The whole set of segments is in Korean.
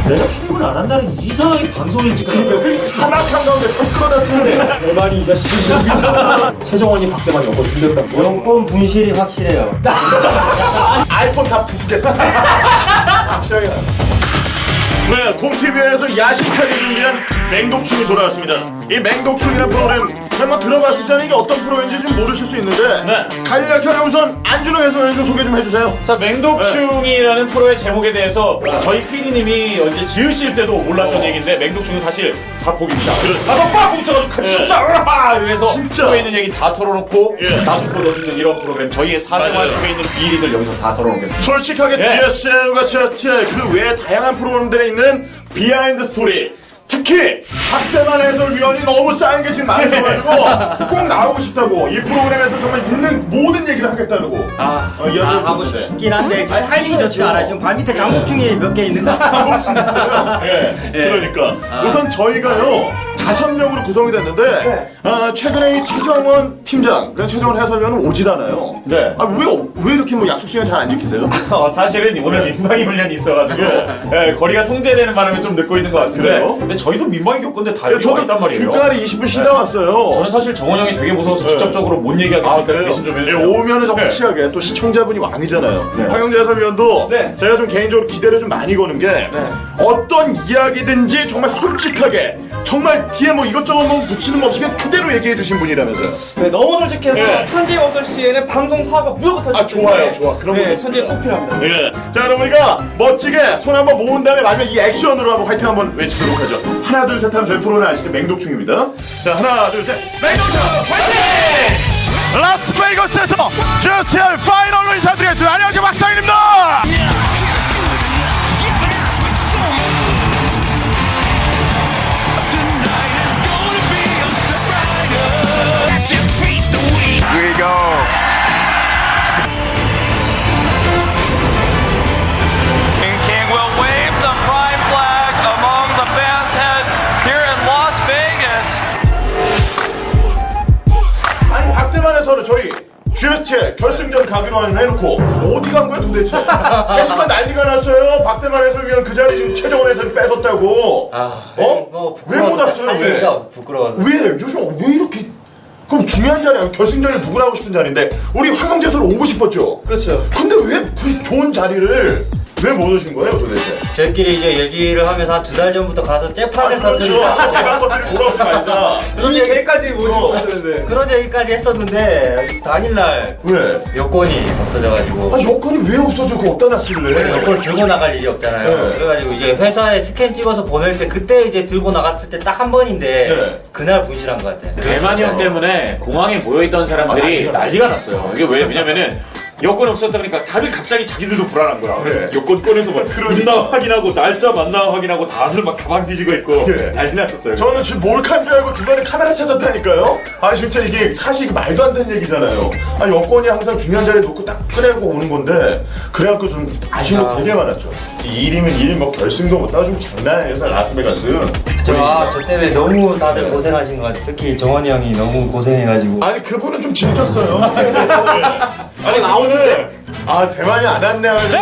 내가 출입을 안 한다는 이상하게 방송을 찍거든. 사막한 가운데 참 끌어다 쓰는데 대만이 이 자식이 최정원이 박대만이 여권 준비했다고. 여권 분실이 확실해요. 아이폰 다 부수겠습니다. 확실하게 나요. 네, 곰TV에서 야심차게 준비한 맹독충이 돌아왔습니다. 이 맹독충이라는 프로그램 한번 들어봤을 때는 이게 어떤 프로인지 좀 모르실 수 있는데 간략하게 우선 안준호 해설위원 소개 좀 해주세요. 자, 맹독충이라는 프로의 제목에 대해서 저희 PD님이 언제 지으실 때도 몰랐던 얘기인데 맹독충은 사실 자폭입니다. 그렇죠. 가서 빡 뭉쳐가지고 진짜 으아! 이래서 진짜. 속에 있는 얘기 다 털어놓고 예. 나 죽고 너 죽는 이런 프로그램 저희의 사생활 맞아요. 속에 있는 비리들 여기서 다 털어놓겠습니다. 솔직하게 GSL과 GSTL 그 외에 다양한 프로그램들에 있는 비하인드 스토리 특히 박대만 해설위원이 너무 쌓인 게 지금 많아져가지고 꼭 나오고 싶다고 이 프로그램에서 정말 있는 모든 얘기를 하겠다고 이야기를 하고 했는데 싶긴 한데 지금 타이밍이 좋지가 않아요. 지금 발밑에 장목충이 몇 개 있는 것 같아요. 그러니까 우선 저희가요 5명으로 구성이 됐는데 최근에 이 최정원 팀장 그러니까 최정원 해설위원은 오질 않아요. 네. 왜 이렇게 뭐 약속 시간 잘 안 지키세요? 사실은 오늘 민방위 훈련이 있어가지고 거리가 통제되는 바람에 좀 늦고 있는 것 같은데 그래요? 근데 저희도 민방위 겪었는데 다 여기 와 있단 말이에요. 중간에 20분 쉬다 왔어요. 저는 사실 정원 형이 되게 무서워서 직접적으로 못 얘기하겠으니까 그래요? 대신 좀 예, 해주세요. 오면은 좀 확실하게 또 시청자분이 왕이잖아요. 네, 황영재 해설위원도 네. 제가 좀 개인적으로 기대를 좀 많이 거는 게 어떤 이야기든지 정말 솔직하게 정말 뒤에 뭐 이것저것 뭐 붙이는 거 없이 그냥 그대로 얘기해 주신 분이라면서요. 네, 너무 솔직해서 예. 현재 목소리 시에는 방송 사고가 무조건 터질 좋아요, 좋아. 그런 거 네, 좋습니다. 현재 꼭 필요합니다. 예. 자, 그럼 우리가 멋지게 손 한번 모은 다음에 마지막 이 액션으로 한번 화이팅 한번 외치도록 하죠. 하나, 둘, 셋 하면 저희 프로는 아시죠? 맹독충입니다. 자, 하나, 둘, 셋. 맹독충 화이팅! 라스베이거스에서 GSTL 파이널로 인사드리겠습니다. 안녕하세요, 박상인입니다. Here we go. King will wave the pride flag among the fans' heads here in Las Vegas. 아니, 박대만에서는 저희 GSTL 결승전 가기로 해놓고 어디 간 거야 도대체? 게시판 난리가 났어요. 박대만 해설위원 그 자리 지금 최정원 해설이 뺏었다고. 왜 못 왔어요? 왜? 부끄러워서. 왜? 요즘 왜 이렇게? 그럼 중요한 자리야. 결승전을 부근하고 싶은 자리인데 우리 황영재 해설 오고 싶었죠. 그렇죠. 근데 왜 그 좋은 자리를 왜 못 오신 거예요 도대체? 저희끼리 이제 얘기를 하면서 한 2달 전부터 가서 잽파를 그렇죠. 샀으니까 대박 커피를 돌아오지 말자. 이 얘기까지 모시고 왔었는데 그런 얘기까지 했었는데 당일날 왜? 여권이 없어져가지고 여권이 왜 없어져? 그거 어디다 놨길래? 여권을 들고 나갈 일이 없잖아요. 네. 그래가지고 이제 회사에 스캔 찍어서 보낼 때 그때 이제 들고 나갔을 때 딱 한 번인데 네. 그날 분실한 것 같아요. 대만이 형 때문에 공항에 모여있던 사람들이 난리가 났어요. 이게 왜냐면은 여권 없었다 그러니까 다들 갑자기 자기들도 불안한 거야. 그래서 네. 여권 꺼내서 막 그러니까. 문나 확인하고 날짜 맞나 확인하고 다들 막 가방 뒤지고 있고 네. 난리 났었어요. 저는 지금 몰카인 줄 알고 중간에 카메라 찾았다니까요? 아니 진짜 이게 사실 말도 안 되는 얘기잖아요. 아니 여권이 항상 중요한 자리에 놓고 딱 꺼내고 오는 건데 그래갖고 좀 아쉬운 거 되게 많았죠. 이 일이면 일, 뭐 결승도 못 따고 좀 장난 아니에요 라스베가스. 저 때문에 너무 다들 고생하신 것 같아요. 특히 정원이 형이 너무 고생해가지고 아니 그분은 좀 즐겼어요. 아니 오늘 대만이 안 왔네 하면서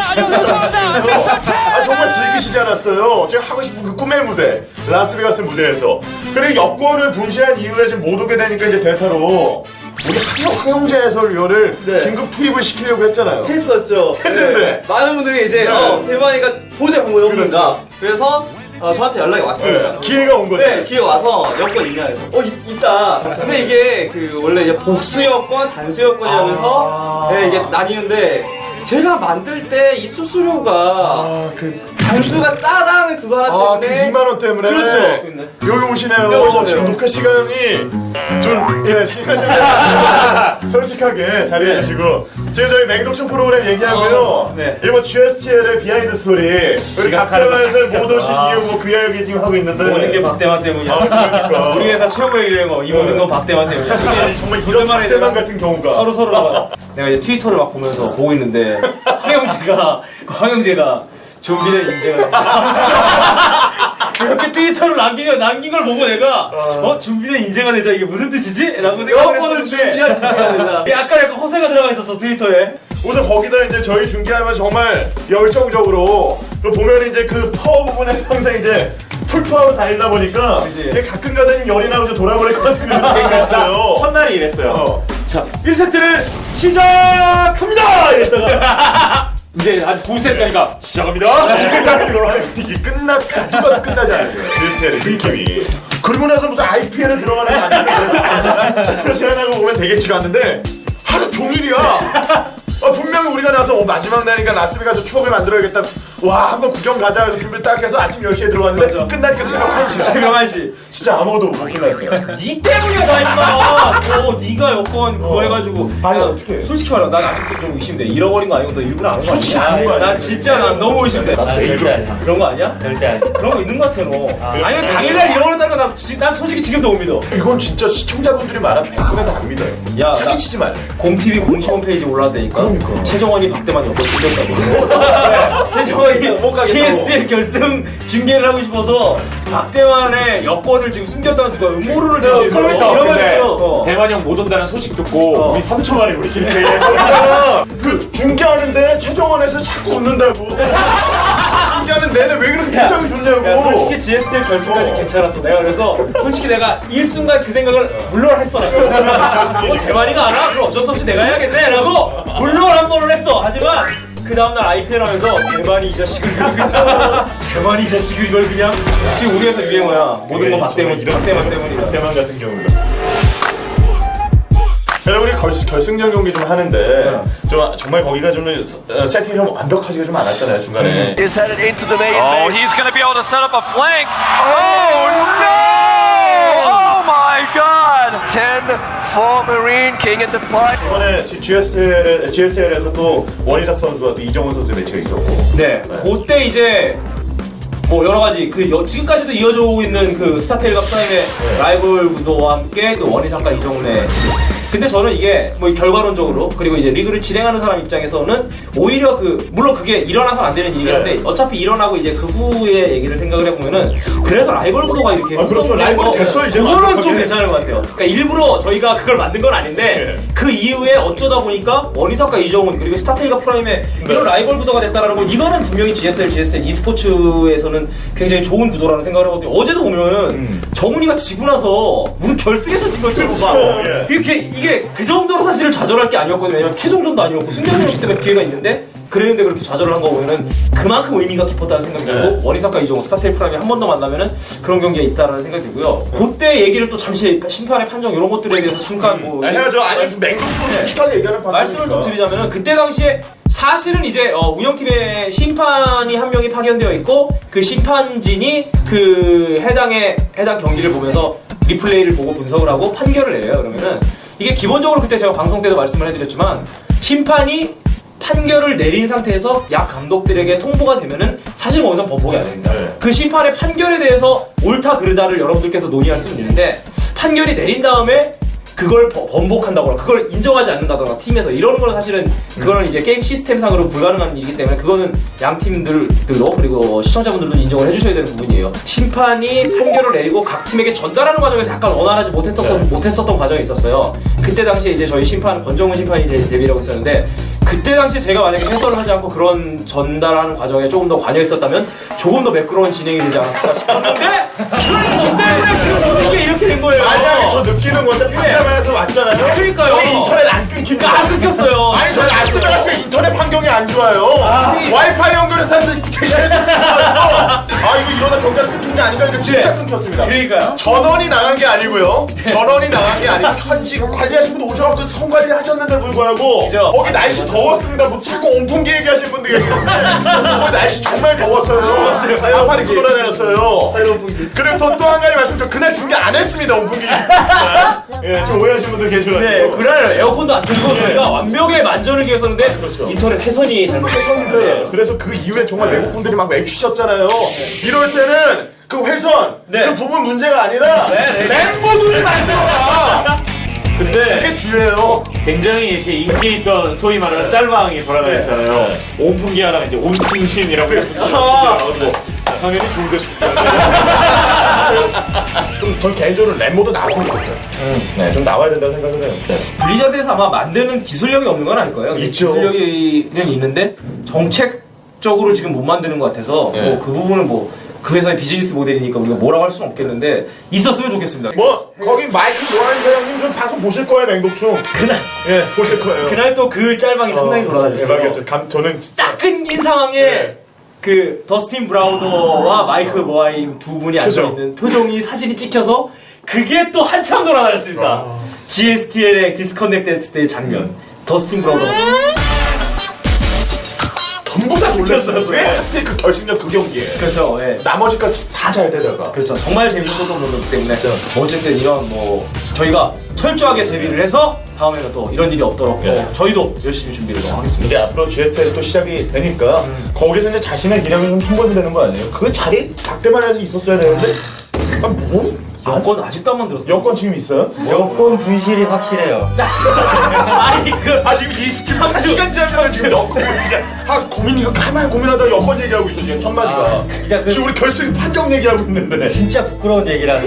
정말 즐기시지 않았어요. 제가 하고 싶은 그 꿈의 무대 라스베가스 무대에서. 그리고 여권을 분실한 이후에 지금 못 오게 되니까 이제 대타로 우리 황영재 해설위원을 긴급 투입을 시키려고 했잖아요. 했었죠. 했는데. 네. 많은 분들이 이제 대만이가 도저히 방법이 없는가. 그래서 저한테 연락이 왔습니다. 기회가 온 거죠. 네, 기회 와서 여권 있냐 해서 있다. 근데 이게 그 원래 이제 복수 여권, 단수 여권이라면서 네, 이게 나뉘는데 제가 만들 때 이 수수료가 단수가 싸다는 그거 하나 그 때문에 2만 원 때문에. 그렇죠. 여기 오시네요. 네, 오셨네요. 지금 녹화 시간이 시간 좀 솔직하게 자리해 주시고 지금 저희 맹독충 프로그램 얘기하고요. 네. 이번 GSTL의 비하인드 스토리 우리 박대만에서 못 오신 이유 뭐 그 이야기 지금 하고 있는데 모든 게 박대만 때문이야. 그러니까. 우리 회사 최고의 유행어 이 모든 건 박대만 때문이야. 아니, 정말 이런 박대만 같은 경우가 서로 내가 이제 트위터를 막 보면서 보고 있는데 황영재가 좀비는 인정을 했어. 이렇게 트위터를 남긴 걸 보고 내가 좀비는 인정한 애자 이게 무슨 뜻이지? 라고 생각을 했었는데 약간 허세가 들어가 있었어 트위터에. 우선 거기다 이제 저희 중계하면 정말 열정적으로 보면 이제 그 파워 부분에서 항상 이제 풀파워로 달리다 보니까 이게 가끔 가다 열이 나면서 돌아버릴 것 같은 그런 느낌이 있어요. 첫날이 이랬어요. 자, 1세트를 시작합니다! 이랬다가 이제 한 2세트 가니까 시작합니다! 이게 누가 끝나지 않아요. 그 느낌이. 그러고 나서 무슨 IPL에 들어가는 거 아니야? 그렇지 않다고 보면 되겠지가 않는데 하루 종일이야. 분명히 우리가 나서 마지막 날이니까 라스베가스 추억을 만들어야겠다. 와, 한번 구경 가자 해서 준비 딱 해서 아침 10시에 들어갔는데 끝나니까 새벽 1시야. 새벽 1시. 진짜 아무도 못 끝났어요. 니 때문이야 나 임마. 네가 여권 그거 해가지고. 아니, 야, 어떡해. 솔직히 말해, 난 아직도 좀 의심돼. 잃어버린 거 아니고 너 일부러 안 한 거 아니야? 솔직히 안한거 아니야. 나 진짜 난 너무 의심돼. 나 절대 하지 마. 그런 거 아니야? 절대 하지 마. 그런 거 있는 거 같아 너. 아니면 당일날 잃어버렸다는 거 난 솔직히 지금도 못 믿어. 이건 진짜 시청자분들이 말하면 100%다 안 믿어요. 야, 사기치지 말래. 공TV 공식 홈페이지 올라왔다니까. 그러니까. 최정원이 박대만 여권 숨겼다고. 최정원이 CSL 결승 중계를 하고 싶어서 박대만의 여권을 지금 숨겼다는 누가 음모론을 제시해서 컴퓨터 근데 이러면서 대만이 형 못 온다는 소식 듣고 우리 3초 만에 우리끼리 얘기했어. 그 중계하는데 최정원에서 자꾸 웃는다고. 중계하는 내내 왜 그렇게 표정이 좋냐고. 야, 솔직히 GSL 결승까지 괜찮았어. 내가 그래서 솔직히 내가 일순간 그 생각을 물론 했어. 대만이가 알아? 그럼 어쩔 수 없이 내가 해야겠네. 라고 물론 한 번을 했어. 하지만 그 다음날 IPL 하면서 대만이 이 자식을 이걸 그냥 대만이 이 자식을 이걸 그냥 지금 우리에서 유행어야. 모든 건 박대만 때문이다. 대만 같은 경우가. 여러분 우리 결승전 경기 좀 하는데 좀 정말 거기가 좀 세팅이 좀 완벽하지가 좀 않았잖아요 중간에. Is headed into the main Oh, he's going to be able to set up a flank. Oh, no! Oh, my God! 10 for Marine King in the fight. 이번에 GSL에서 또 원희삭 선수와 또 이정훈 선수 매치가 있었고. 네. 그때 이제 뭐 여러 가지 지금까지도 이어져 오고 있는 그 스타테일과 프라임의 라이벌 구도와 함께 그 원희상과 이정훈의 근데 저는 이게 뭐 결과론적으로 그리고 이제 리그를 진행하는 사람 입장에서는 오히려 물론 그게 일어나서는 안 되는 일이긴 한데 어차피 일어나고 이제 그 후의 얘기를 생각을 해보면은 그래서 라이벌 구도가 이렇게 그렇죠. 라이벌이 됐어 이제. 그거는 좀 괜찮은 것 같아요. 그러니까 일부러 저희가 그걸 만든 건 아닌데 그 이후에 어쩌다 보니까 원희삭과 이정훈 그리고 스타테일과 프라임의 이런 라이벌 구도가 됐다라는 건 이거는 분명히 GSL e스포츠에서는 굉장히 좋은 구도라는 생각을 하거든요. 어제도 보면은 정훈이가 지고 나서 무슨 결승에서 진 것처럼 막 이게 그 정도로 사실은 좌절할 게 아니었거든요. 왜냐면 최종전도 아니었고 승자전이기 때문에 기회가 있는데 그랬는데 그렇게 좌절을 한 거 보면은 그만큼 의미가 깊었다는 생각이 들고 원희삭과 이정훈 스타테일 프라임이 한 번 더 만나면은 그런 경기가 있다라는 생각이 들고요. 그때 얘기를 또 잠시 심판의 판정 이런 것들에 대해서 잠깐 뭐 해야죠. 아니 맹독충 솔직하게 얘기하는 말씀을 좀 드리자면은 그때 당시에 사실은 이제 운영팀에 심판이 한 명이 파견되어 있고 그 심판진이 그 해당 경기를 보면서 리플레이를 보고 분석을 하고 판결을 내요. 그러면은 이게 기본적으로 그때 제가 방송 때도 말씀을 해드렸지만 심판이 판결을 내린 상태에서 약 감독들에게 통보가 되면은 사실 거기서 번복이 안 됩니다. 그 심판의 판결에 대해서 옳다 그르다를 여러분들께서 논의할 수는 있는데 판결이 내린 다음에 그걸 번복한다거나 그걸 인정하지 않는다거나 팀에서 이런 거는 사실은 그거는 이제 게임 시스템상으로 불가능한 일이기 때문에 그거는 양 팀들도 그리고 시청자분들도 인정을 해주셔야 되는 부분이에요. 심판이 판결을 내리고 각 팀에게 전달하는 과정에서 약간 원활하지 못했었던 과정이 있었어요. 그때 당시에 이제 저희 심판 권정훈 심판이 데뷔라고 있었는데 그때 당시에 제가 만약에 해설을 하지 않고 그런 전달하는 과정에 조금 더 관여했었다면 조금 더 매끄러운 진행이 되지 않았을까 싶었는데 이게 이렇게 된 거예요. 아니 저 느끼는 건데 판단에서 왔잖아요. 그러니까요. 왜 인터넷 안 끊깁니까? 안 끊겼어요. 아니 저 라스베가스가 인터넷 환경이 안 좋아요. 와이파이 연결해서 하는데 제시해서 이거 이러다 경기가 끊긴 게 아닌가 이거 진짜 끊겼습니다. 그러니까요. 전원이 나간 게 아니고요. 전원이 나간 게 아니고 현지 관리하신 분 오셔갖고 선관리를 하셨는데 불구하고 그죠? 거기 날씨 더웠습니다. 뭐 자꾸 온풍기 얘기하시는 분들 계시는데 거기 날씨 정말 더웠어요. 아파리 끌어내렸어요. 그리고 또 한 가지 말씀드려 그날 중계 안 했습니다. 온풍기. 예, 좀 오해하시는 분들 계셔가지고. 네, 그날 에어컨도 안 틀고 저희가 완벽에 만전을 기했었는데 그렇죠. 인터넷 회선이 잘못됐었는데 그래서 그 이후에 정말 외국 분들이 막 외치셨잖아요. 이럴 때는 그 회선 그 부분 문제가 아니라 멤버들이 만들어라. 근데 그게 주예요. 굉장히 이렇게 인기 있던 소위 말하는 짤방이 돌아다녔잖아요. 온풍기 하나 이제 온풍신이라고 붙여가지고 당연히 좋은 거 싶다. 전 개인적으로 랩모드 나왔으면 좋겠어요. 네, 좀 나와야 된다고 생각을 해요. 블리자드에서 아마 만드는 기술력이 없는 건 아닐 거예요. 있죠. 기술력은 있는데 정책 법적으로 지금 못 만드는 것 같아서 뭐 그 부분은 뭐 그 회사의 비즈니스 모델이니까 우리가 뭐라고 할 수는 없겠는데 있었으면 좋겠습니다. 뭐 거기 마이클 모하는 사장님 좀 방송 보실 거예요, 맹독충. 그날 예, 보실 거예요. 그날 또 그 짤방이 상당히 돌아다녔어요. 대박이었죠. 저는 진짜 딱 끊긴 상황에 그 더스틴 브라우더와 마이크 모하임 두 분이 앉아있는 표정이 사진이 찍혀서 그게 또 한참 돌아다녔습니다. GSTL의 디스커넥트 했을 때의 장면. 더스틴 브라우더가 전부 다 놀랐어요. 왜 하필 그 결승전 그 경기에. 그렇죠. 예. 나머지까지 다 잘 되다가. 그렇죠. 정말 재밌었던 거기 때문에 어쨌든 이런 뭐 저희가 철저하게 대비를 해서 다음에는 또 이런 일이 없도록 또 저희도 열심히 준비를 좀 하겠습니다. 이제 앞으로 GSTL 또 시작이 되니까 거기서 이제 자신의 기량을 좀 풍부해야 되는 거 아니에요? 그 자리 박대만에도 있었어야 되는데 아 뭐? 여권 아직도 안 만들었어요. 여권 지금 있어요? 여권 분실이 확실해요. 아니 그 지금 이 3시간 전에 지금 여권 진짜 고민이가 가만히 고민하다가 여권 얘기하고 있어 지금 첫 마디가. 지금 우리 결승 판정 얘기하고 있는데. 진짜 부끄러운 얘기라서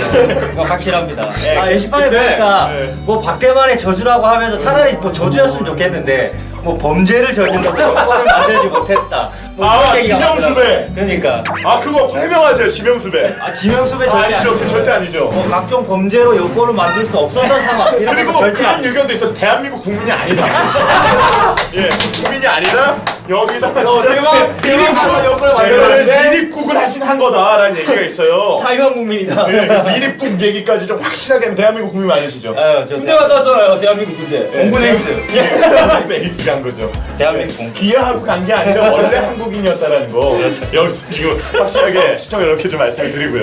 이거 확실합니다. 네. 게시판에 보니까 뭐 박대만의 저주라고 하면서 차라리 뭐 저주였으면 좋겠는데 뭐 범죄를 저질러서 여권을 만들지 못했다. 뭐 그런 얘기가 지명수배. 많더라고요. 그러니까 그거 해명하세요, 지명수배. 지명수배 절대 아니죠, 아니죠. 절대 아니죠. 뭐 각종 범죄로 여권을 만들 수 없었던 상황 이런 그리고 거 절대 그런 아니에요. 의견도 있어. 대한민국 국민이 아니다. 예, 국민이 아니다. 여기다가 미립국을 한 거다라는 얘기가 있어요. 타이완 국민이다. 미립국 얘기까지 좀 확실하게 대한민국 국민 맞으시죠? 아유, 저 군대 갔다 왔잖아요. 대한민국 군대. 공군 에이스. 베이스 간 거죠. 대한민국 공군. 이해하고 간 게 아니라 원래 한국인이었다라는 거 여기서 지금 확실하게 시청자 이렇게 좀 말씀을 드리고요.